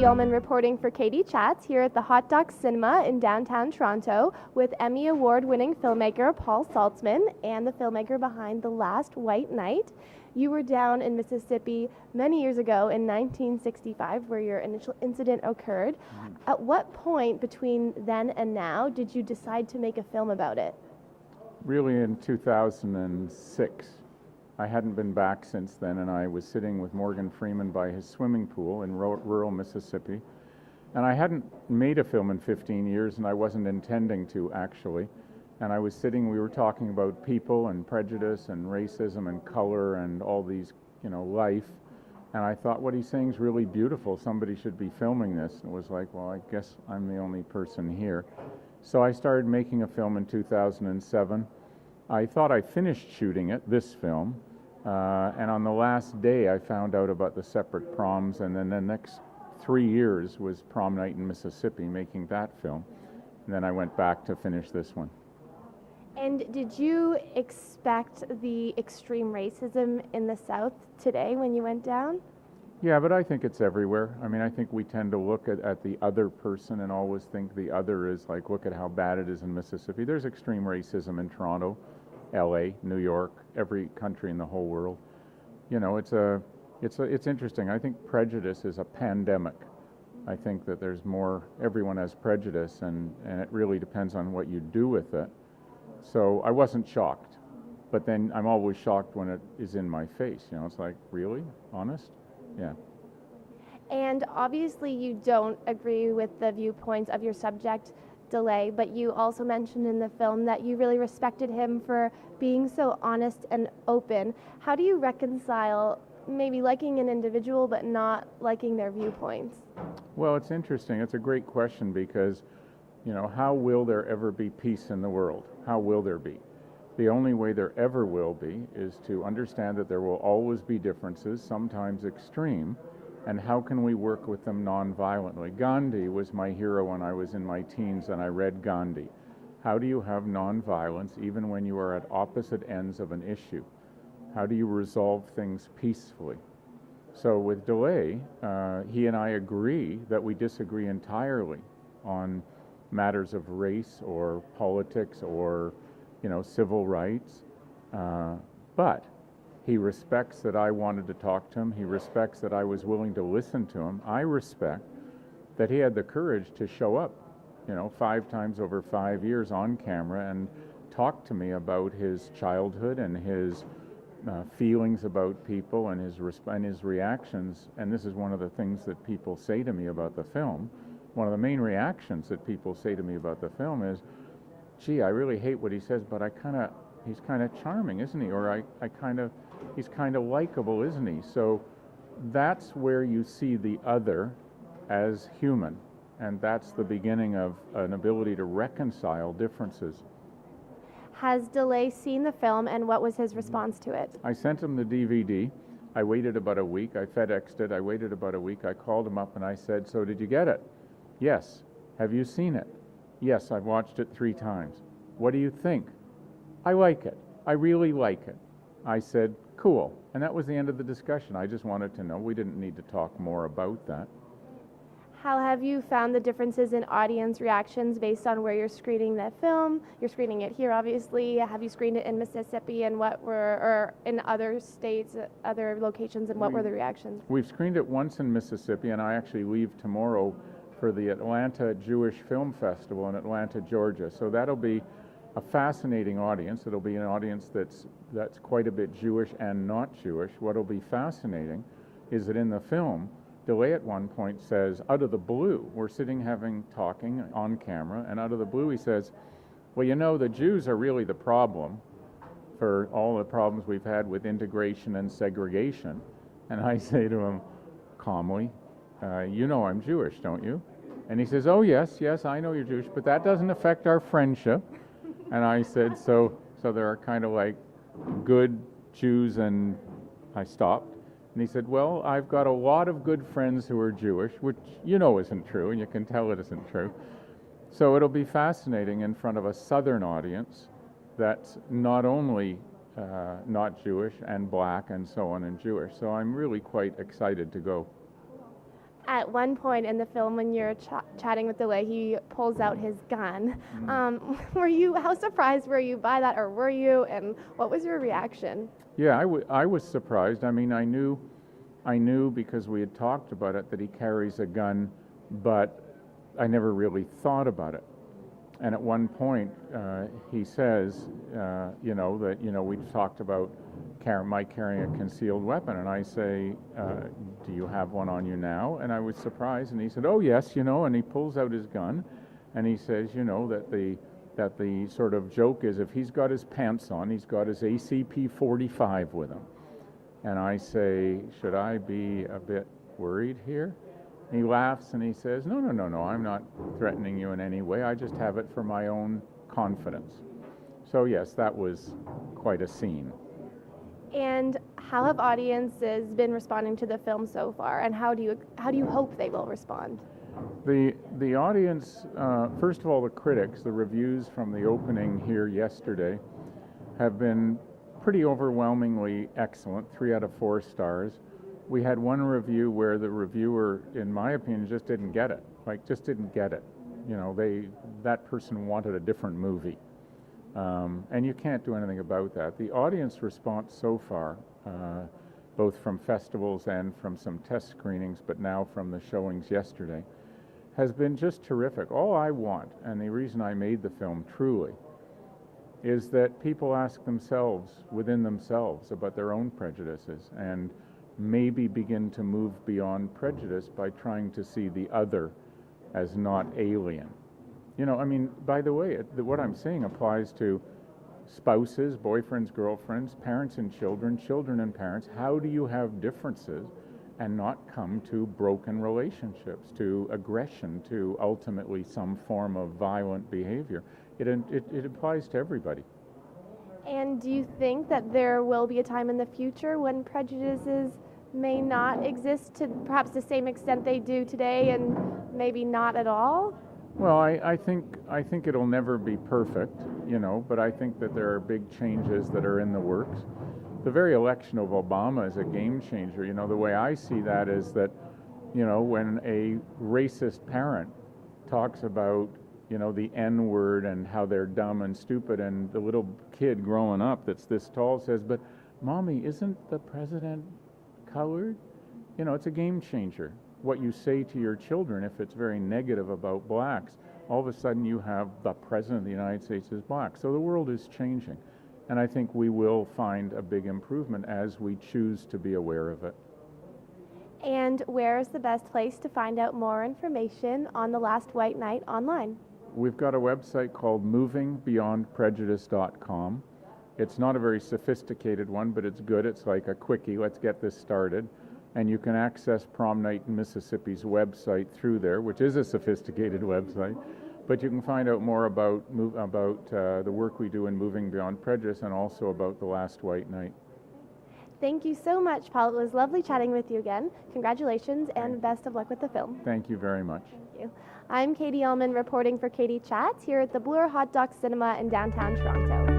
Uhlmann reporting for Katie Chats here at the Hot Doc Cinema in downtown Toronto with Emmy Award-winning filmmaker Paul Saltzman and the filmmaker behind The Last White Knight. You were down in Mississippi many years ago in 1965 where your initial incident occurred. At what point between then and now did you decide to make a film about it? Really in 2006. I hadn't been back since then, and I was sitting with Morgan Freeman by his swimming pool in rural Mississippi. And I hadn't made a film in 15 years, and I wasn't intending to, actually. And I was sitting, we were talking about people and prejudice and racism and color and all these, life. And I thought, what he's saying is really beautiful. Somebody should be filming this. And it was like, well, I guess I'm the only person here. So I started making a film in 2007. I thought I finished shooting it, this film, and on the last day I found out about the separate proms, and then the next 3 years was prom night in Mississippi, making that film. And then I went back to finish this one. And did you expect the extreme racism in the South today when you went down? Yeah, but I think it's everywhere. I mean, I think we tend to look at the other person and always think the other is like, look at how bad it is in Mississippi. There's extreme racism in Toronto, LA, New York, every country in the whole world. It's interesting. I think prejudice is a pandemic. I think that there's more, everyone has prejudice, and it really depends on what you do with it. So I wasn't shocked, but then I'm always shocked when it is in my face. It's like, really? Honest? Yeah. And obviously you don't agree with the viewpoints of your subject, DeLay, but you also mentioned in the film that you really respected him for being so honest and open. How do you reconcile maybe liking an individual but not liking their viewpoints? Well, it's interesting. It's a great question because, how will there ever be peace in the world? How will there be? The only way there ever will be is to understand that there will always be differences, sometimes extreme, and how can we work with them non-violently? Gandhi was my hero when I was in my teens and I read Gandhi. How do you have non-violence even when you are at opposite ends of an issue? How do you resolve things peacefully? So with DeLay, he and I agree that we disagree entirely on matters of race or politics or civil rights, but he respects that I wanted to talk to him. He respects that I was willing to listen to him. I respect that he had the courage to show up, 5 times over 5 years on camera and talk to me about his childhood and his feelings about people and his reactions. And this is one of the things that people say to me about the film. One of the main reactions that people say to me about the film is, gee, I really hate what he says, but he's kind of charming, isn't he? Or he's kind of likable, isn't he? So that's where you see the other as human, and that's the beginning of an ability to reconcile differences. Has DeLay seen the film, and what was his response to it? I sent him the DVD. I waited about a week. I FedExed it. I waited about a week. I called him up and I said, so did you get it? Yes. Have you seen it? Yes, I've watched it 3 times. What do you think? I like it. I really like it. I said, cool. And that was the end of the discussion. I just wanted to know. We didn't need to talk more about that. How have you found the differences in audience reactions based on where you're screening the film? You're screening it here, obviously. Have you screened it in Mississippi, and or in other states, other locations, and what were the reactions? We've screened it once in Mississippi, and I actually leave tomorrow for the Atlanta Jewish Film Festival in Atlanta, Georgia. So that'll be a fascinating audience. It'll be an audience that's quite a bit Jewish and not Jewish. What'll be fascinating is that in the film, DeLay at one point says, out of the blue, we're sitting talking on camera, and out of the blue he says, well, the Jews are really the problem for all the problems we've had with integration and segregation. And I say to him calmly, I'm Jewish, don't you? And he says, oh, yes, I know you're Jewish, but that doesn't affect our friendship. And I said, so there are kind of like good Jews, and I stopped. And he said, well, I've got a lot of good friends who are Jewish, which isn't true, and you can tell it isn't true. So it'll be fascinating in front of a Southern audience that's not only not Jewish and black and so on and Jewish. So I'm really quite excited to go. At one point in the film, when you're chatting with DeLay, he pulls out his gun. How surprised were you by that, or were you, and what was your reaction? Yeah, I was surprised. I mean, I knew because we had talked about it that he carries a gun, but I never really thought about it. And at one point, he says, we've talked about Mike carrying a concealed weapon, and I say, do you have one on you now? And I was surprised, and he said, oh yes, and he pulls out his gun, and he says, that the sort of joke is if he's got his pants on, he's got his ACP-45 with him. And I say, should I be a bit worried here? He laughs and he says, no, I'm not threatening you in any way. I just have it for my own confidence. So yes, that was quite a scene. And how have audiences been responding to the film so far, and how do you hope they will respond? The audience, first of all, the critics, the reviews from the opening here yesterday have been pretty overwhelmingly excellent, 3 out of 4 stars. We had one review where the reviewer, in my opinion, just didn't get it. That person wanted a different movie. And you can't do anything about that. The audience response so far, both from festivals and from some test screenings, but now from the showings yesterday, has been just terrific. All I want, and the reason I made the film truly, is that people ask themselves, within themselves, about their own prejudices and maybe begin to move beyond prejudice by trying to see the other as not alien. By the way, what I'm saying applies to spouses, boyfriends, girlfriends, parents and children, children and parents. How do you have differences and not come to broken relationships, to aggression, to ultimately some form of violent behavior? It applies to everybody. And do you think that there will be a time in the future when prejudices may not exist to perhaps the same extent they do today, and maybe not at all? Well, I think it'll never be perfect, but I think that there are big changes that are in the works. The very election of Obama is a game changer. The way I see that is that, when a racist parent talks about, the N-word and how they're dumb and stupid, and the little kid growing up that's this tall says, but Mommy, isn't the president colored? It's a game changer. What you say to your children, if it's very negative about blacks, all of a sudden you have the president of the United States is black. So the world is changing. And I think we will find a big improvement as we choose to be aware of it. And where is the best place to find out more information on The Last White Night online? We've got a website called movingbeyondprejudice.com. It's not a very sophisticated one, but it's good. It's like a quickie. Let's get this started. And you can access Prom Night in Mississippi's website through there, which is a sophisticated website. But you can find out more about the work we do in Moving Beyond Prejudice, and also about The Last White Night. Thank you so much, Paul. It was lovely chatting with you again. Congratulations and best of luck with the film. Thank you very much. Thank you. I'm Katie Uhlmann reporting for Katie Chats here at the BLOOR Hot Dog Cinema in downtown Toronto.